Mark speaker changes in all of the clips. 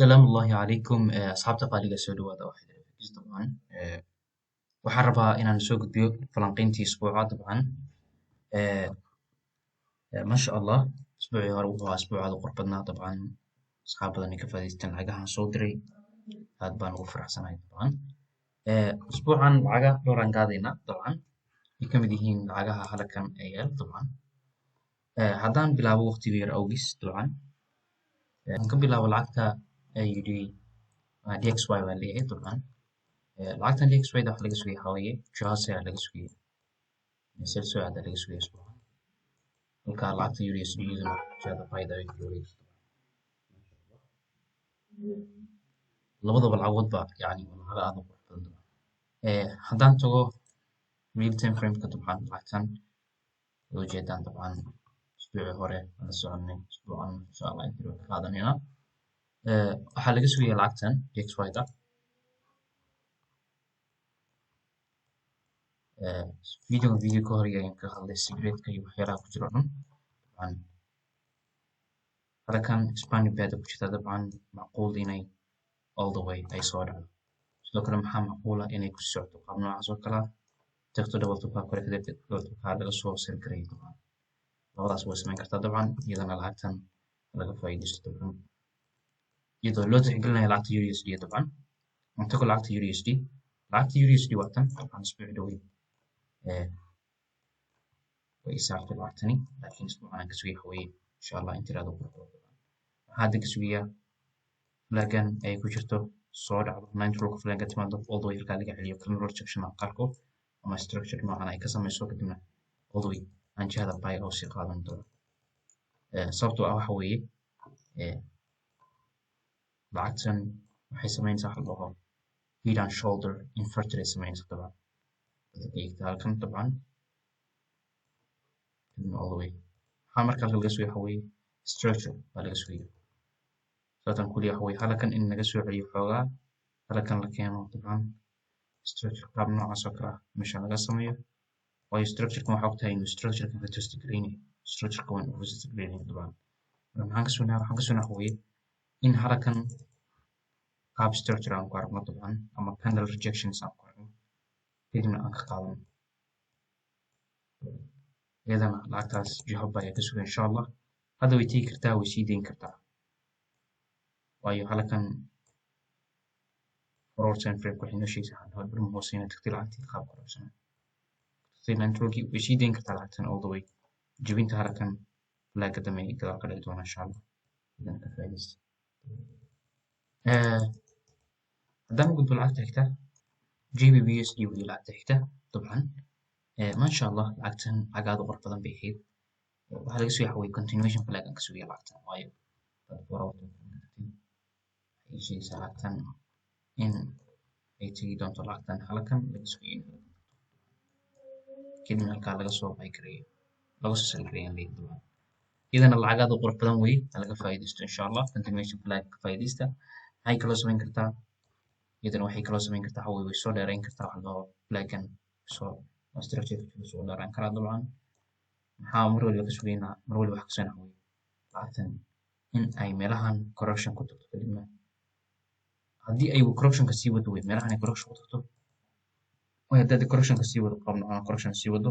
Speaker 1: السلام الله عليكم أصحابتا qaaliga soo dhawaada waxay dhegeysan dabcan waxaan rabaa inaan soo gudbiyo falanqayntii isbuuca dabcan ee maasha Allah isbuucii hore wuxuu ahaa isbuuc aad u qurux badnaa dabcan asxaab badan ay ka faa'iidaysteen lacagahan soo diray aad baan ugu faraxsanahay dabcan isbuucan lacaga dhowraan qaadaynaa dabcan ay ka mid yihiin lacagaha halkan ee yaal dabcan haddaan bilaabo waqtiga yar awgiis dabcan aan ka bilaabo lacagta ayuu DXY baan leeyahay dabcan lacagtan DXY da waxa laga sugaya waxaa weeye Jose ayaa laga sugaya Celsius ayaa laga sugaya isbuucan halka lacagta USD duna jada fayda ay ku wareegto labadaba lacagoodba yani waa lacag aad u qurux badan dabcan haddaan tago real time frame ka dabcan lacagtan loo jeedaan dabcan isbuucii hore aan la soconay isbuucan insha Allah intii ka qaadanayna waxaa laga sugaya lacagtan DXY da video ka hor ayaan ka hadlay secret-ka iyo waxyaalaha ku jira oo dhan dabcan halkan expanding bed ku jirta dabcan macquul inay all the way ay soo dhacdo sidoo kale maxaa macquula inay ku socdo qaab noocaas oo kale ah tagto double top kore kadib double top laga soo sel garay dabcan labadaas way samayn kartaa dabcan iyadana lacagtan laga faa'iidaysto dabcan iyadoo loo tixgelinayo lacagta USD dabcan inta ko lacagta USD waa tan dabcan isbuuc dhawey way saartay lacagtani laakiin isbuucan ka sugaya haween insha Allah in tirada ku qoro waxaa hadda ka sugaya flagan ay ku jirto soo dhacdo 9 row flagan timaado all the way halka laga celiyo kala rejection qaarkood ama structure noocan ay ka samayso kadibna all the way aan jihada buy oo si qaadan doono sababtoo ah waxa weeye lacagtan waxay samaynaysaa hal dhaho head and shoulder inverted ay samaynaysaa dabcan halkan dabcan all the way waxaa markaa laga sugaya waxa weeye structure baa laga sugaya sababtan kuliya waxa weeye halkan in laga soo celiyo xoogaa halkan la keeno dabcan structure qaab noocaas oo kale ah meesha laga sameeyo waayo structure-kan waxaa ogtahay inuu structure-kan retest gareynayo structure-ka waa inuu retest gareynayo dabcan waxaan ka sugnaa waxa weeye in halkan qaab structure aan ku aragno dabcan ama candle rejections aan ku aragno kadibna aan ka qaadano iyadana lacagtaas jihoba ayaa ka sugan insha Allah hadda way tegi kartaa way sii dayn kartaa waayo halkan forward time frame waxay noo sheegaysaa hal bar hoose inay tagtay lacagtii qaab kororsan tagtay way sii dayn kartaa lacagtan all the way jibinta halkan flaga dambe ay gadaal ka dhigi doona insha Allah idan ka faa'iidaysta haddaan u gudbo lacagta xigta GBPUSD way lacagta xigta dabcan ما شاء الله lacagtan lacag aad u qurux badan bay ahayd waxaa laga sugaya waxa weeye continuation flag aan ka sugaya lacagtan waayo waxay sheegaysaa lacagtan in ay tegi doonto lacagtan halkan laga sugaya kadibna halkaa laga soo bay gareeyo laga soo sal gareeyan leeyahay dabcan iyadana lacag aad u qurux badan wey laga faa'iidaysto insha Allah continuation flag ka faa'iidaysta waxay kaloo samayn kartaa iyadana waxay kaloo samayn kartaa waxa weeye way soo dheerayn kartaa waxa loo flagan soo structure soo dheeraan karaa dabcan maxaa mar waliba ka sugaynaa mar waliba wax ka soo naxway lacagtan in ay meelahan correction ku tagto kadibna haddii ay correction ka sii wado way meelahan ay correction ku tagto way haddii correction ka sii wado qabno aan correction sii wado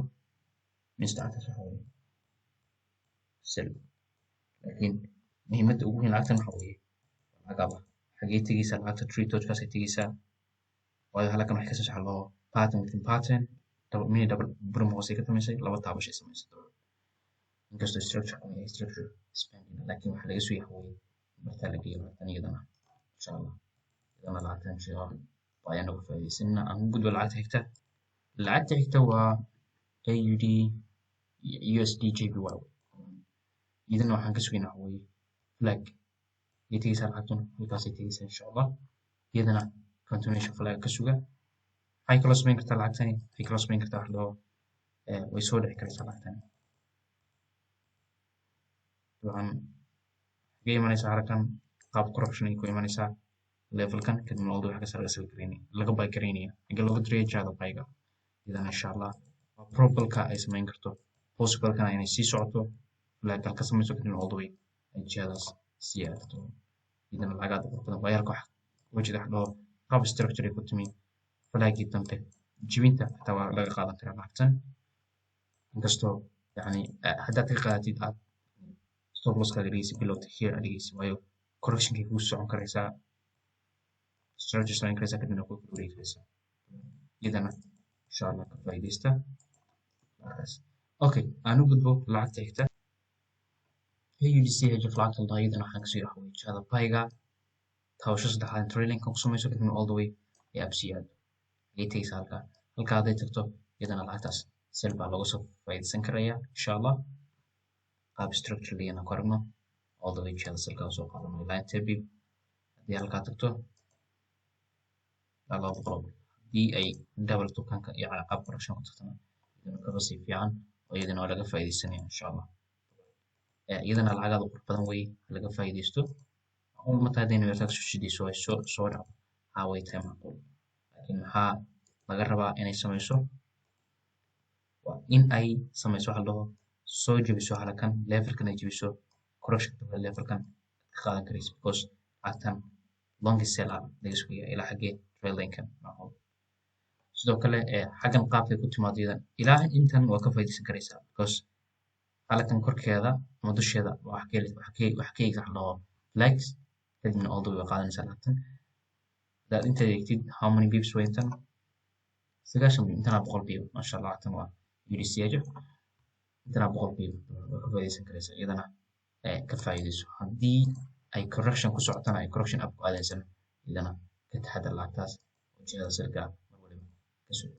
Speaker 1: mistaqbalka waxa weeye sel laakiin muhiimadda ugu weyn lacagtan waxa weeye lacagaba xagee tegaysaa lacagta tree touchkaas ay tegaysaa waayo halkan waxay ka soo saxlo pattern within pattern mini double brum hoose ka tamaysay laba taabashay samaysay inkastoo structure expanding laakiin waxa laga sugaya waxa weeye marka la geeyo lacagtan iyadana insha Allah iyadana lacagtan insha Allah ayaan uga faa'iidaysanaa aan u gudbo lacagta xigta waa AUD USD JPY iyadana waxaan ka sugaynaa waxa weeye flag ay tegaysaa lacagtan halkaas ay tegaysaa insha Allah iyadana continuation flag ka suga waxay kaloo samayn kartaa lacagtani waxay kaloo samayn kartaa wax loo way soo dhici karaysaa lacagtani dabcan waxay imanaysaa halkan qaab correction ay ku imanaysaa levelkan kadibna all the way xagga sare laga buy garaynaya inta lagu diray jihada buyga idan insha Allah probable-ka ay samayn karto possible-kana inay sii socoto flag ka samayso kadibna all the way ay jihadaas sii aadto idana lacagaad qurux badan wayarka wax wajida dhoo qaab structure ay ku timi falaagii dambe jibinta xitaa waa laga qaadan karaa lacagtan inkastoo yani haddaad ka qaadatid aad stop loss ka dhigaysa bilowta here aad dhigaysa waayo correctionkay kuu socon karaysaa strategy samayn karaysaa kadibna ku wareegi karaysaa idana insha allah ka faa'iidaysta markaas okay aan u gudbo lacagta xigta AUDCH lacagta la iyadana waxaan kasii xawaajiyaa payga taasho saddexaad trailing ku samayso kadibna all the way ee absiyaad ay tagaysa halka hadday tagto iyadana lacagtaas sel baa lagu soo faa'iidaysan karaya insha allah qaab structure liyana ku aragno all the way jihada selka soo qaadano ilaa intee bib haddii halkaa tagto laba boqol haddii ay double tokenka iyo qaab correction ku tagtana iyadana kaba sii fiican oo iyadana waa laga faa'iidaysanaya insha allah iyadana lacagaad qurux badan wey laga faa'iidaysto mataa hadayna meelkaa kasoo shidayso ay soo dhacdo way tahay macquul laakiin maxaa laga rabaa inay samayso waa in ay samayso waxa la dhaho soo jebiso halkan levelkan ay jebiso correction levelkan ka qaadan karaysa because lacagtan long sell ah laga sugaya ilaa xaggee trailinkan macquul sidoo kale xaggan qaabkay ku timaado iyadan ilaa intan waa ka faa'iidaysan karaysaa because halkan korkeeda ama dusheeda wax ka eegta waxa la dhaho flags kadibna all the way qaadanaysaa lacagtan hadaad inta eegtid how many pips way intan 9 pip intana 100 pip masha allah lacagtan waa UDCH intana 100 pip waa ka faa'iidaysan karaysaa iyadana ka faa'iidayso haddii ay correction ku socotana ay correction up ku aadaysana iyadana ka taxadar lacagtaas oo jihada sirka mar waliba ka soo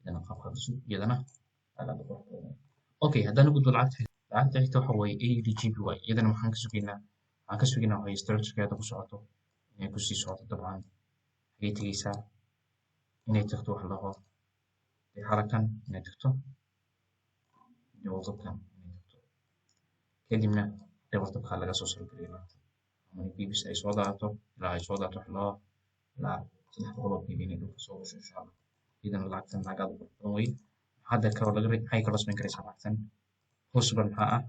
Speaker 1: iyadana qaabka cusub iyadana okay haddaan u gudbo lacagta xigta waxa weeye AUDGPY iyadana waxaan ka sugaynaa waxay structurekeeda ku socoto inay kusii socoto dabcan waxay tegaysaa inay tagto wax la dhaho halakan inay tagto double-topkan inay tagto kadibna double-topka laga soo sargeliyo lacagta ama pibs ay soo daadato ilaa ay soo daadato wax la dhaho ilaa 300 pib inay dhulka soo gasho insha allah iyadana lacagtan lacagaad qurux badan wey hadda kaloo maxay kaloo samayn karaysaa lacagtan possible maxaa ah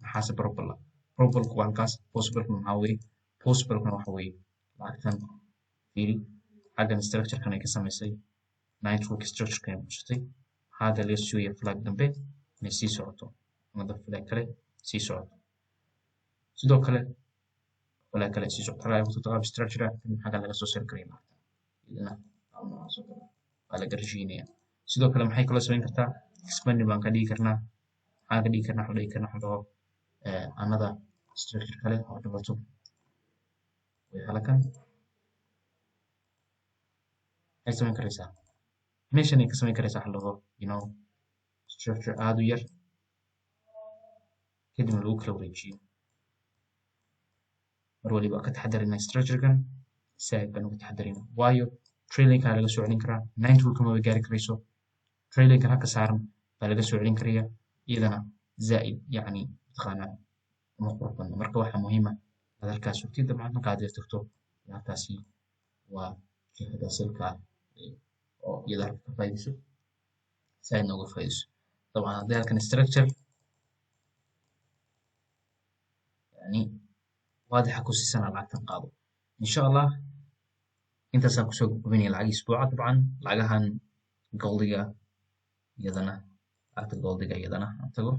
Speaker 1: maxaase probable ah probable waa halkaas possible maxaa weeye possible waxa weeye lacagtan fiiri xaggan structure-kan ay ka samaysay network structure-kan ay bushatay hadda laga sugaya flag dambe inay sii socoto ama flag kale sii socoto sidoo kale flag kale sii socoto halkaa ku qaab structure xaggan laga soo sari karaya lacagtan iyadana waa laga rashiinaya sidoo kale maxay kaloo samayn kartaa expanding baan ka dhigi karnaa waxaan ka dhigi karnaa waxa dhaho another structure kale oo double-top way halkan ay samayn karaysaa meeshan ay ka samayn karaysaa waxa dhaho structure aad u yar kadibna lagu kala wareejiyo mar waliba ka taxadarina structure-kan saaid baan uga taxadarina waayo trailinka laga soo celin karaa network ma gaari karayso trailinkan halka saaran baa laga soo celin karaya iyadana zaaid yani taqaanaa uma qurux badna marka waxaa muhiim ah aad halkaas sugtid dabcan marka aad tagto lacagtaasi waa jihada silka oo iyada halka ka faa'iidayso saaidna uga faa'iidayso dabcan haddii halkan structure yani waadixa ku siisana lacagtan qaado insha allah intaasaan kusoo gudbinaya lacag isbuuca dabcan lacagahan goldiga iyadana lacagta goldiga iyadana aan tago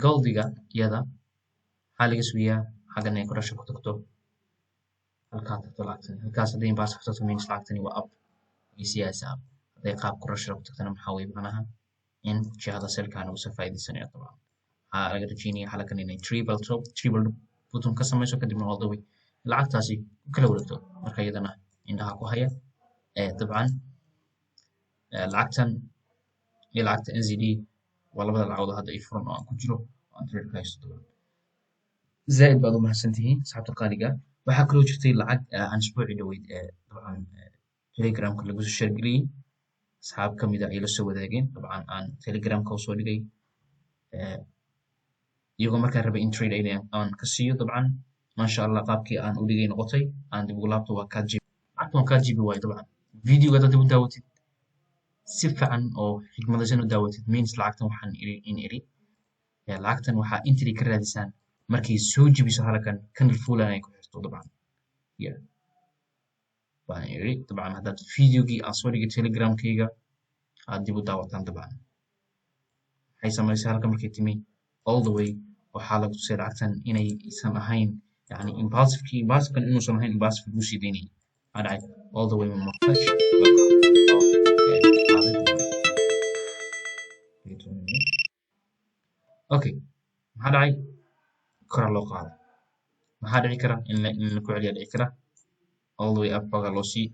Speaker 1: goldiga iyada waxaa laga sugayaa xaggan ay correction ku tagto halkaa tagto lacagtani halkaas hadday baas ku tagto means lacagtani waa up iyo siyaasa up hadday qaab correction ku tagtana maxaa weeye macnaha in jihada selkaan uga soo faa'iidaysanayo dabcan waxaa laga rajeynaya halkan inay triple button ka samayso kadibna all the way lacagtaasi ku kala wareegto marka iyadana indhaha ku haya dabcan lacagtan iyo lacagta NZD waa labada lacagood hadda ay furan oo aan ku jiro oo aan trade ka haysto dabcan zaaid baad u mahadsantihiin asxaabta qaaliga waxaa kaloo jirtay lacag aan isbuucii dhaweyd dabcan telegramka lagu soo sheergeliyey asxaab ka mid ah ay la soo wadaageen dabcan aan telegramka usoo dhigay iyagoo markaa rabay in trade aan ka siiyo dabcan maasha allah qaabkii aan u dhigay noqotay aan dib ugu laabto waa kaa jibi lacagta waan kaa jibi waayo dabcan videoga dad dib u daawatid si fiican oo xikmadaysan u daawatid means lacagtan waxaan iri lacagtan waxaa entry ka raadisaan markay soo jebiso halkan candle fulan ay ku xirto dabcan baan iri dabcan haddaad videogii aan soo dhigay telegramkayga aad dib u daawataan dabcan waxay samaysay halkan markay timi all the way waxaa lagu tusay lacagtan inaysan ahayn yani impulsivekan inuusan ahayn impulsive lagu sii daynay maxaa dhacay all the way touch okay maxaa dhacay koraa loo qaado maxaa dhici kara in la ku celiya dhici kara all the way up baga lasii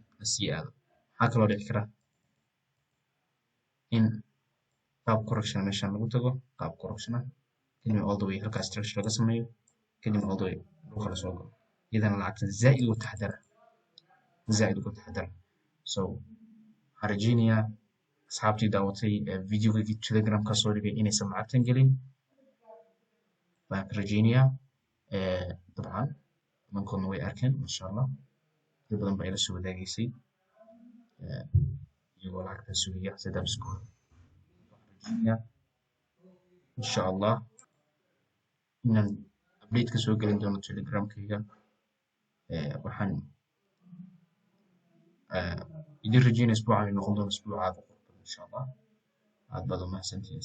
Speaker 1: aado maxaa kaloo dhici kara in qaab correction meeshan lagu tago qaab correction kadibna all the way halkaas structure laga sameeyo kadibna all the way dhulka lasoo galo iyadana lacagtan zaa'id uga taxadara so waxaan rajeynayaa asxaabtii daawatay videogii telegramka soo dhigay inaysan lacagtan gelin baan rajeynayaa dabcan nimankoodna way arkeen masha allah dad badan baa ila soo wadaagaysay iyagoo lacagtan sugaya sadamskooda insha allah inaan update ka soo gelin doono telegramkayga waxaan idin rajeynaya isbuucan noqon doono isbuuc aad u qurux badan insha allah aad baad u mahadsantihiin